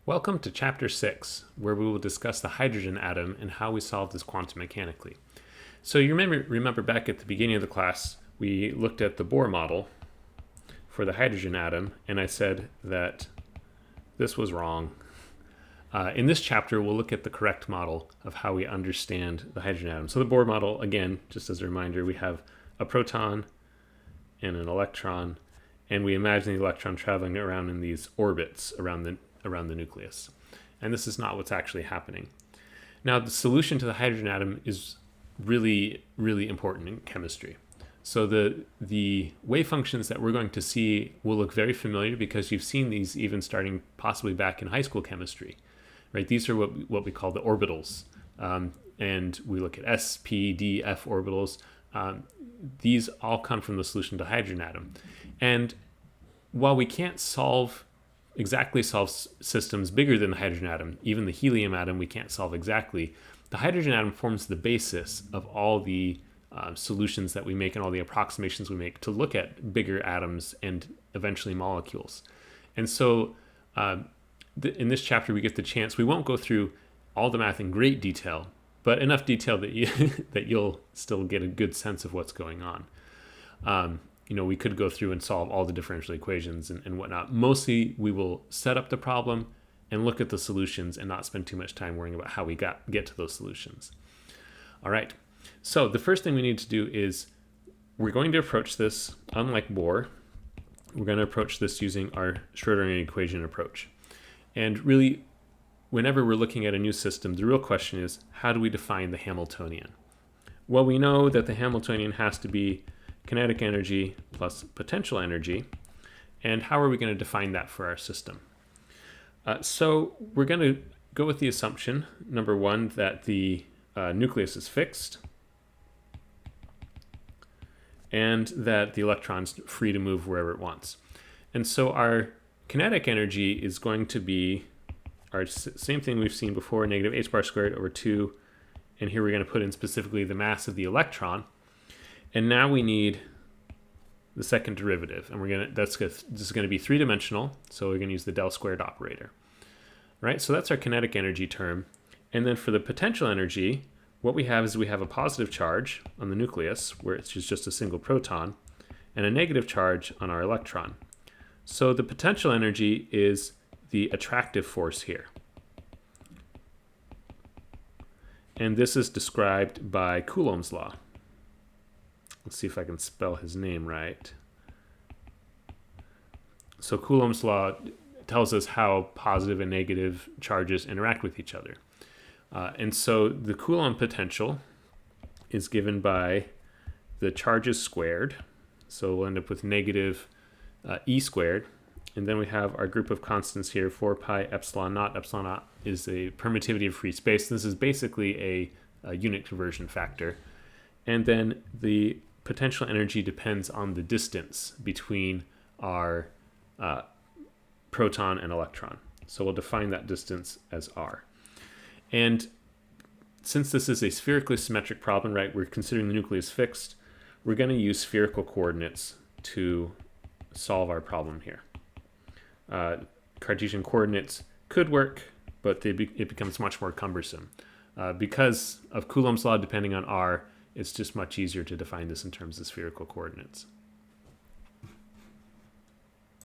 Welcome to Chapter 6, where we will discuss the hydrogen atom and how we solve this quantum mechanically. So you remember back at the beginning of the class, we looked at the Bohr model for the hydrogen atom, and I said that this was wrong. In this chapter, we'll look at the correct model of how we understand the hydrogen atom. So the Bohr model, again, just as a reminder, we have a proton and an electron, and we imagine the electron traveling around in these orbits around the nucleus. And this is not what's actually happening. Now, the solution to the hydrogen atom is really, really important in chemistry. So the wave functions that we're going to see will look very familiar because you've seen these even starting possibly back in high school chemistry, right? These are what we call the orbitals. And we look at s, p, d, f orbitals. These all come from the solution to the hydrogen atom. And while we can't exactly solve systems bigger than the hydrogen atom, even the helium atom we can't solve exactly, the hydrogen atom forms the basis of all the solutions that we make and all the approximations we make to look at bigger atoms and eventually molecules. And so in this chapter we get the chance, we won't go through all the math in great detail, but enough detail that you'll still get a good sense of what's going on. We could go through and solve all the differential equations and whatnot. Mostly we will set up the problem and look at the solutions and not spend too much time worrying about how we get to those solutions. All right, so the first thing we need to do is we're going to approach this, unlike Bohr, we're going to approach this using our Schrodinger equation approach. And really, whenever we're looking at a new system, the real question is, how do we define the Hamiltonian? Well, we know that the Hamiltonian has to be kinetic energy plus potential energy. And how are we going to define that for our system? So we're going to go with the assumption, number one, that the nucleus is fixed and that the electron's free to move wherever it wants. And so our kinetic energy is going to be our same thing we've seen before, negative h bar squared over 2. And here we're going to put in specifically the mass of the electron. And now we need the second derivative, and this is going to be three-dimensional, so we're going to use the del squared operator. Right? So that's our kinetic energy term. And then for the potential energy, what we have is we have a positive charge on the nucleus, where it's just a single proton, and a negative charge on our electron. So the potential energy is the attractive force here. And this is described by Coulomb's law. Let's see if I can spell his name right. So Coulomb's law tells us how positive and negative charges interact with each other. And so the Coulomb potential is given by the charges squared. So we'll end up with negative E squared. And then we have our group of constants here, 4 pi epsilon naught. Epsilon naught is a permittivity of free space. This is basically a unit conversion factor. And then the potential energy depends on the distance between our proton and electron. So we'll define that distance as r. And since this is a spherically symmetric problem, right, we're considering the nucleus fixed, we're going to use spherical coordinates to solve our problem here. Cartesian coordinates could work, but it becomes much more cumbersome. Because of Coulomb's law depending on r, it's just much easier to define this in terms of spherical coordinates.